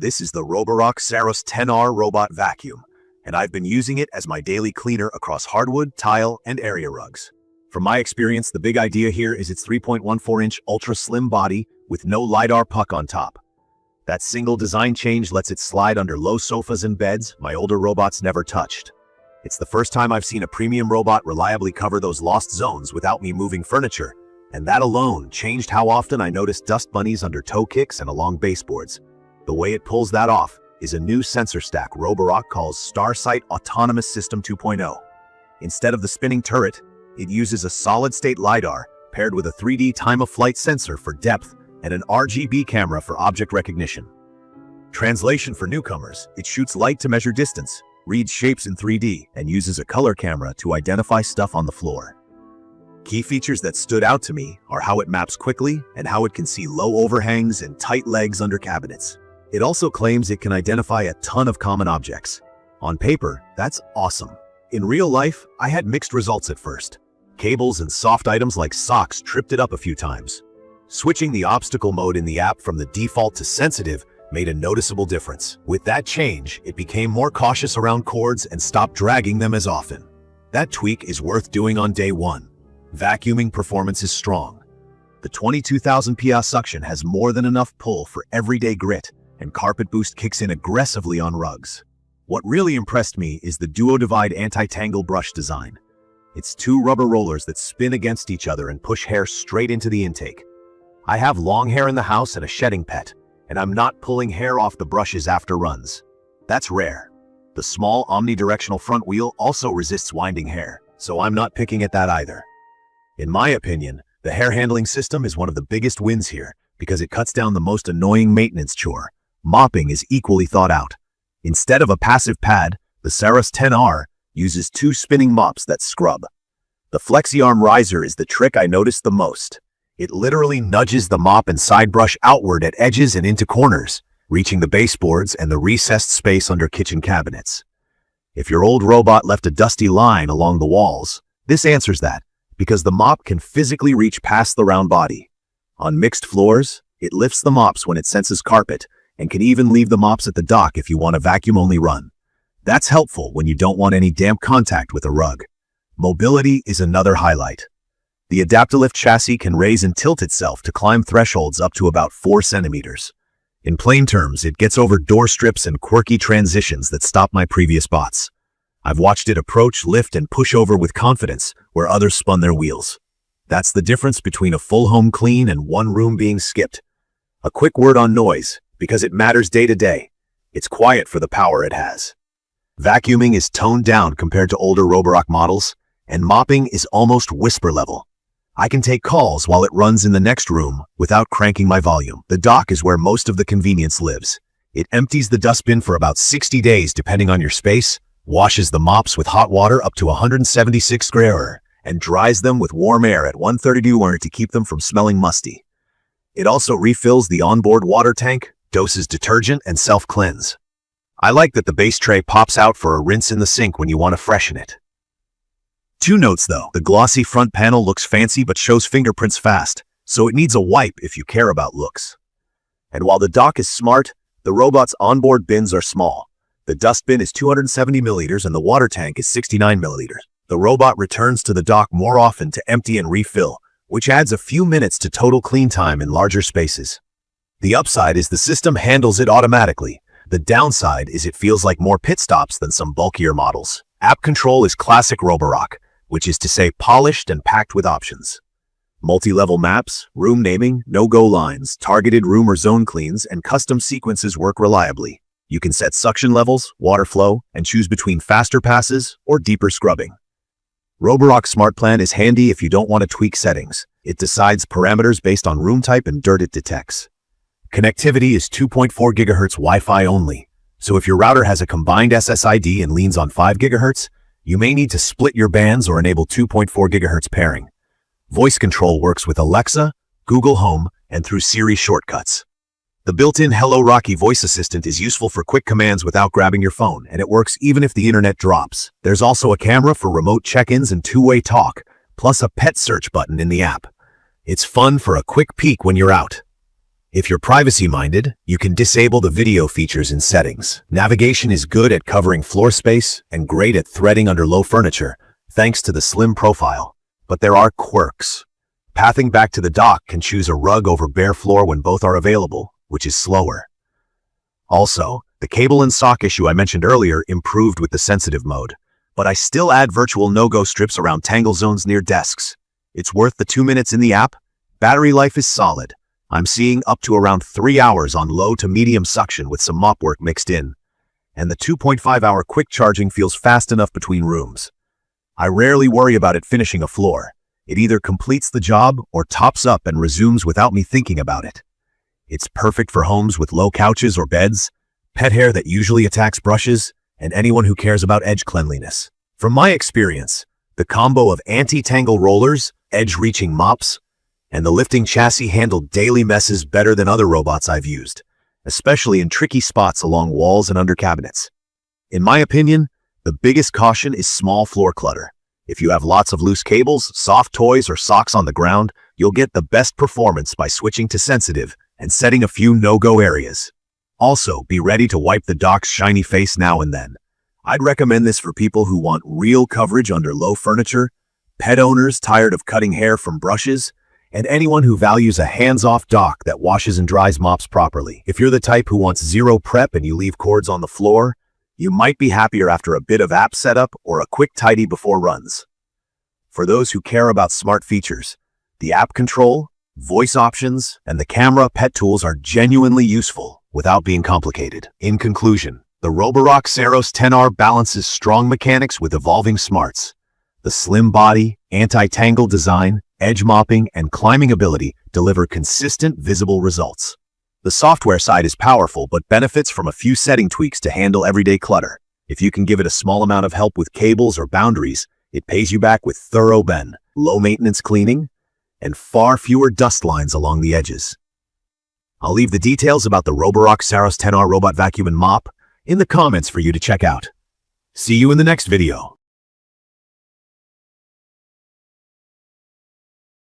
This is the Roborock Saros 10R robot vacuum, and I've been using it as my daily cleaner across hardwood, tile, and area rugs. From my experience, the big idea here is its 3.14-inch ultra-slim body with no LiDAR puck on top. That single design change lets it slide under low sofas and beds my older robots never touched. It's the first time I've seen a premium robot reliably cover those lost zones without me moving furniture, and that alone changed how often I noticed dust bunnies under toe kicks and along baseboards. The way it pulls that off is a new sensor stack Roborock calls StarSight Autonomous System 2.0. Instead of the spinning turret, it uses a solid-state LiDAR paired with a 3D time-of-flight sensor for depth and an RGB camera for object recognition. Translation for newcomers: it shoots light to measure distance, reads shapes in 3D, and uses a color camera to identify stuff on the floor. Key features that stood out to me are how it maps quickly and how it can see low overhangs and tight legs under cabinets. It also claims it can identify a ton of common objects. On paper, that's awesome. In real life, I had mixed results at first. Cables and soft items like socks tripped it up a few times. Switching the obstacle mode in the app from the default to sensitive made a noticeable difference. With that change, it became more cautious around cords and stopped dragging them as often. That tweak is worth doing on day one. Vacuuming performance is strong. The 22,000 PSI suction has more than enough pull for everyday grit, and carpet boost kicks in aggressively on rugs. What really impressed me is the DuoDivide anti-tangle brush design. It's two rubber rollers that spin against each other and push hair straight into the intake. I have long hair in the house and a shedding pet, and I'm not pulling hair off the brushes after runs. That's rare. The small omnidirectional front wheel also resists winding hair, so I'm not picking at that either. In my opinion, the hair handling system is one of the biggest wins here because it cuts down the most annoying maintenance chore. Mopping is equally thought out. Instead of a passive pad, the Saros 10R uses two spinning mops that scrub. The FlexiArm Riser is the trick I noticed the most. It literally nudges the mop and side brush outward at edges and into corners, reaching the baseboards and the recessed space under kitchen cabinets. If your old robot left a dusty line along the walls, this answers that, because the mop can physically reach past the round body. On mixed floors, it lifts the mops when it senses carpet, and can even leave the mops at the dock if you want a vacuum-only run. That's helpful when you don't want any damp contact with a rug. Mobility is another highlight. The Adaptalift chassis can raise and tilt itself to climb thresholds up to about 4 centimeters. In plain terms, it gets over door strips and quirky transitions that stop my previous bots. I've watched it approach, lift, and push over with confidence where others spun their wheels. That's the difference between a full home clean and one room being skipped. A quick word on noise, because it matters day to day. It's quiet for the power it has. Vacuuming is toned down compared to older Roborock models, and mopping is almost whisper level. I can take calls while it runs in the next room without cranking my volume. The dock is where most of the convenience lives. It empties the dustbin for about 60 days depending on your space, washes the mops with hot water up to 176 degrees, and dries them with warm air at 130 degrees to keep them from smelling musty. It also refills the onboard water tank, doses detergent, and self-cleanse. I like that the base tray pops out for a rinse in the sink when you want to freshen it. Two notes though: the glossy front panel looks fancy but shows fingerprints fast, so it needs a wipe if you care about looks. And while the dock is smart, the robot's onboard bins are small. The dustbin is 270 milliliters and the water tank is 69 milliliters. The robot returns to the dock more often to empty and refill, which adds a few minutes to total clean time in larger spaces. The upside is the system handles it automatically. The downside is it feels like more pit stops than some bulkier models. App control is classic Roborock, which is to say polished and packed with options. Multi-level maps, room naming, no-go lines, targeted room or zone cleans, and custom sequences work reliably. You can set suction levels, water flow, and choose between faster passes or deeper scrubbing. Roborock Smart Plan is handy if you don't want to tweak settings. It decides parameters based on room type and dirt it detects. Connectivity is 2.4 GHz Wi-Fi only, so if your router has a combined SSID and leans on 5 GHz, you may need to split your bands or enable 2.4 GHz pairing. Voice control works with Alexa, Google Home, and through Siri shortcuts. The built-in Hello Rocky voice assistant is useful for quick commands without grabbing your phone, and it works even if the internet drops. There's also a camera for remote check-ins and two-way talk, plus a pet search button in the app. It's fun for a quick peek when you're out. If you're privacy-minded, you can disable the video features in settings. Navigation is good at covering floor space and great at threading under low furniture, thanks to the slim profile. But there are quirks. Pathing back to the dock can choose a rug over bare floor when both are available, which is slower. Also, the cable and sock issue I mentioned earlier improved with the sensitive mode, but I still add virtual no-go strips around tangle zones near desks. It's worth the 2 minutes in the app. Battery life is solid. I'm seeing up to around 3 hours on low to medium suction with some mop work mixed in. And the 2.5-hour quick charging feels fast enough between rooms. I rarely worry about it finishing a floor. It either completes the job or tops up and resumes without me thinking about it. It's perfect for homes with low couches or beds, pet hair that usually attacks brushes, and anyone who cares about edge cleanliness. From my experience, the combo of anti-tangle rollers, edge-reaching mops, and the lifting chassis handle daily messes better than other robots I've used, especially in tricky spots along walls and under cabinets. In my opinion, the biggest caution is small floor clutter. If you have lots of loose cables, soft toys, or socks on the ground, you'll get the best performance by switching to sensitive and setting a few no-go areas. Also, be ready to wipe the dock's shiny face now and then. I'd recommend this for people who want real coverage under low furniture, pet owners tired of cutting hair from brushes, and anyone who values a hands-off dock that washes and dries mops properly. If you're the type who wants zero prep and you leave cords on the floor, you might be happier after a bit of app setup or a quick tidy before runs. For those who care about smart features, the app control, voice options, and the camera pet tools are genuinely useful without being complicated. In conclusion, the Roborock Saros 10R balances strong mechanics with evolving smarts. The slim body, anti-tangle design, edge mopping, and climbing ability deliver consistent, visible results. The software side is powerful but benefits from a few setting tweaks to handle everyday clutter. If you can give it a small amount of help with cables or boundaries, it pays you back with thorough Ben, low-maintenance cleaning, and far fewer dust lines along the edges. I'll leave the details about the Roborock Saros 10R robot vacuum and mop in the comments for you to check out. See you in the next video.